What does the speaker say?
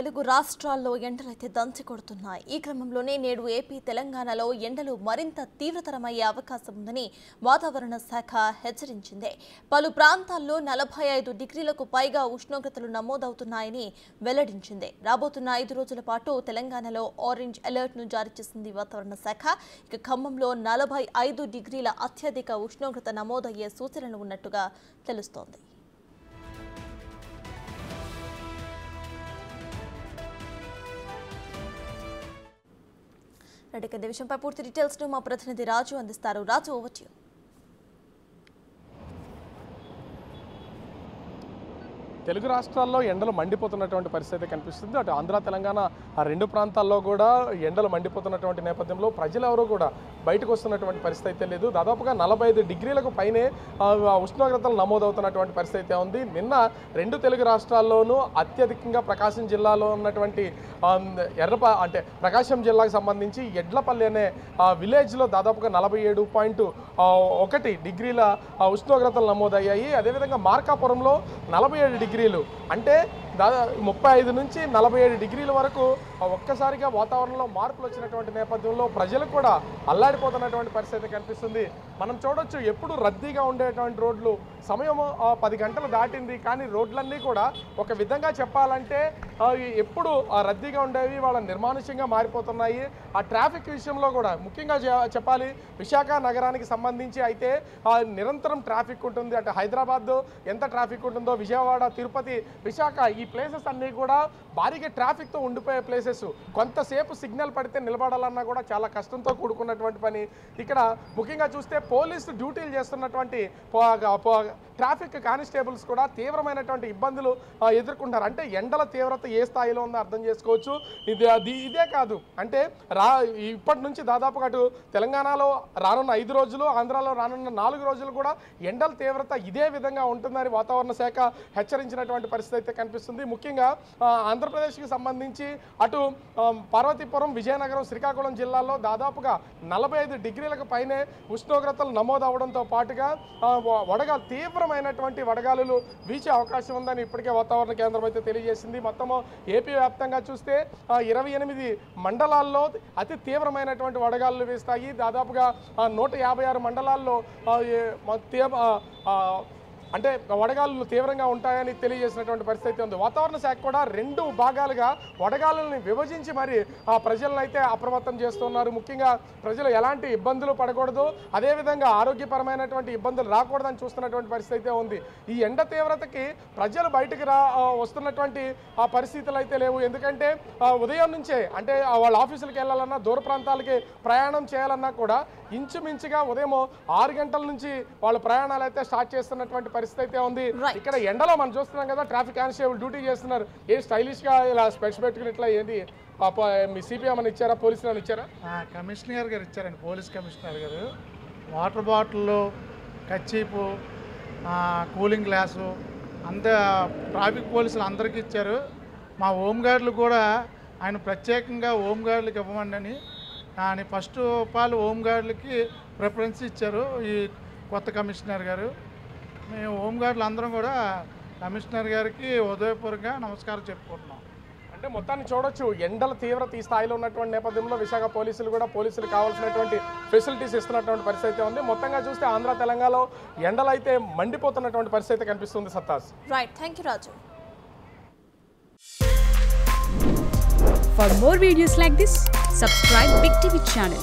తెలుగు రాష్ట్రాల్లో ఎండలైతే దంచి కొడుతున్నాయి. ఈ క్రమంలోనే నేడు ఏపీ, తెలంగాణలో ఎండలు మరింత తీవ్రతరమయ్యే అవకాశం ఉందని వాతావరణ శాఖ హెచ్చరించింది. పలు ప్రాంతాల్లో 45 డిగ్రీలకు పైగా ఉష్ణోగ్రతలు నమోదవుతున్నాయని వెల్లడించింది. రాబోతున్న 5 రోజుల పాటు తెలంగాణలో ఆరెంజ్ అలర్ట్ ను జారీ చేసింది వాతావరణ శాఖ. ఇక ఖమ్మంలో 45 డిగ్రీల అత్యధిక ఉష్ణోగ్రత నమోదయ్యే సూచనలు ఉన్నట్టుగా తెలుస్తోంది. ఇక విషయంపై పూర్తి డీటెయిల్స్ ను మా ప్రతినిధి రాజు అందిస్తారు. రాజు, ఓవర్ టు యు. తెలుగు రాష్ట్రాల్లో ఎండలు మండిపోతున్నటువంటి పరిస్థితి కనిపిస్తుంది. అటు ఆంధ్ర, తెలంగాణ ఆ రెండు ప్రాంతాల్లో కూడా ఎండలు మండిపోతున్నటువంటి నేపథ్యంలో ప్రజలు ఎవరూ కూడా బయటకు వస్తున్నటువంటి పరిస్థితి అయితే లేదు. దాదాపుగా 45 డిగ్రీలకు పైనే ఉష్ణోగ్రతలు నమోదవుతున్నటువంటి పరిస్థితి ఉంది. నిన్న రెండు తెలుగు రాష్ట్రాల్లోనూ అత్యధికంగా ప్రకాశం జిల్లాలో ఉన్నటువంటి ప్రకాశం జిల్లాకు సంబంధించి ఎడ్లపల్లి అనే విలేజ్లో దాదాపుగా 47.1 డిగ్రీల ఉష్ణోగ్రతలు నమోదయ్యాయి. అదేవిధంగా మార్కాపురంలో 47 డిగ్రీలు, అంటే 35 నుంచి 47 డిగ్రీల వరకు ఒక్కసారిగా వాతావరణంలో మార్పులు వచ్చినటువంటి నేపథ్యంలో ప్రజలు కూడా అల్లాడిపోతున్నటువంటి పరిస్థితి కనిపిస్తుంది. మనం చూడొచ్చు, ఎప్పుడు రద్దీగా ఉండేటువంటి రోడ్లు సమయం 10 గంటలు దాటింది, కానీ రోడ్లన్నీ కూడా ఒక విధంగా చెప్పాలంటే ఎప్పుడు రద్దీగా ఉండేవి వాళ్ళ నిర్మానుష్యంగా మారిపోతున్నాయి. ఆ ట్రాఫిక్ విషయంలో కూడా ముఖ్యంగా చెప్పాలి, విశాఖ నగరానికి సంబంధించి అయితే నిరంతరం ట్రాఫిక్ ఉంటుంది. అటు హైదరాబాద్ ఎంత ట్రాఫిక్ ఉంటుందో, విజయవాడ, తిరుపతి, విశాఖ ఈ ప్లేసెస్ అన్నీ కూడా భారీగా ట్రాఫిక్తో ఉండిపోయే ప్లేసెస్. కొంతసేపు సిగ్నల్ పడితే నిలబడాలన్నా కూడా చాలా కష్టంతో కూడుకున్నటువంటి పని. ఇక్కడ ముఖ్యంగా చూస్తే పోలీసు డ్యూటీలు చేస్తున్నటువంటి ట్రాఫిక్ కానిస్టేబుల్స్ కూడా తీవ్రమైనటువంటి ఇబ్బందులు ఎదుర్కొంటారు. అంటే ఎండల తీవ్రత ఏ స్థాయిలో ఉందో అర్థం చేసుకోవచ్చు. ఇదే కాదు, అంటే ఇప్పటి నుంచి దాదాపుగా అటు తెలంగాణలో రానున్న 5 రోజులు, ఆంధ్రాలో రానున్న 4 రోజులు కూడా ఎండల తీవ్రత ఇదే విధంగా ఉంటుందని వాతావరణ శాఖ హెచ్చరించినటువంటి పరిస్థితి అయితే కనిపిస్తుంది. ముఖ్యంగా ఆంధ్రప్రదేశ్కి సంబంధించి అటు పార్వతీపురం, విజయనగరం, శ్రీకాకుళం జిల్లాల్లో దాదాపుగా 45 డిగ్రీలకు పైనే ఉష్ణోగ్రతలు నమోదవడంతో పాటుగా తీవ్రమైనటువంటి వడగాలులు వీచే అవకాశం ఉందని ఇప్పటికే వాతావరణ కేంద్రం అయితే తెలియజేసింది. మొత్తము ఏపీ వ్యాప్తంగా చూస్తే 28 మండలాల్లో అతి తీవ్రమైనటువంటి వడగాలులు వీస్తాయి. దాదాపుగా 156 మండలాల్లో అంటే వడగాలులు తీవ్రంగా ఉంటాయని తెలియజేసినటువంటి పరిస్థితి ఉంది. వాతావరణ శాఖ కూడా 2 భాగాలుగా వడగాలుల్ని విభజించి మరి ప్రజలను అయితే అప్రమత్తం చేస్తున్నారు. ముఖ్యంగా ప్రజలు ఎలాంటి ఇబ్బందులు పడకూడదు, అదేవిధంగా ఆరోగ్యపరమైనటువంటి ఇబ్బందులు రాకూడదని చూస్తున్నటువంటి పరిస్థితి అయితే ఉంది. ఈ ఎండ తీవ్రతకి ప్రజలు బయటకు వస్తున్నటువంటి పరిస్థితులు అయితే లేవు. ఎందుకంటే ఉదయం నుంచే, అంటే వాళ్ళ ఆఫీసులకు వెళ్ళాలన్నా, దూర ప్రాంతాలకి ప్రయాణం చేయాలన్నా కూడా ఇంచుమించుగా ఉదయం 6 గంటల నుంచి వాళ్ళ ప్రయాణాలు అయితే స్టార్ట్ చేస్తున్నటువంటి పరిస్థితి అయితే ఉంది. ఇక్కడ ఎండలో మనం చూస్తున్నాం కదా, ట్రాఫిక్ కానిస్టేబుల్ డ్యూటీ చేస్తున్నారు. స్టైలిష్ గా ఇలా స్పెట్స్ పెట్టుకుని ఇట్లా ఏంటి మీ సిపిఎం అని ఇచ్చారా, పోలీసులు అని ఇచ్చారా? కమిషనర్ గారు ఇచ్చారండి, పోలీస్ కమిషనర్ గారు. వాటర్ బాటిల్, కచ్చీపు, కూలింగ్ గ్లాసు అంత ట్రాఫిక్ పోలీసులు అందరికీ ఇచ్చారు. మా హోంగార్డులు కూడా ఆయన ప్రత్యేకంగా హోంగార్డులకు ఇవ్వమండి అని ఫస్ట్ ఆఫ్ ఆల్ హోంగార్డులకి ప్రిఫరెన్స్ ఇచ్చారు ఈ కొత్త కమిషనర్ గారు. మేము హోంగార్డులు అందరం కూడా కమిషనర్ గారికి హృదయపూర్వకంగా నమస్కారం చెప్పుకుంటున్నాం. అంటే మొత్తాన్ని చూడొచ్చు, ఎండల తీవ్రత ఈ స్థాయిలో ఉన్నటువంటి నేపథ్యంలో విశాఖ పోలీసులు కూడా పోలీసులు కావాల్సినటువంటి ఫెసిలిటీస్ ఇస్తున్నటువంటి పరిస్థితి ఉంది. మొత్తంగా చూస్తే ఆంధ్ర, తెలంగాణలో ఎండలు అయితే మండిపోతున్నటువంటి పరిస్థితి కనిపిస్తుంది. సత్తాస్. Right, thank you Raju. For more videos like this, subscribe Big TV channel.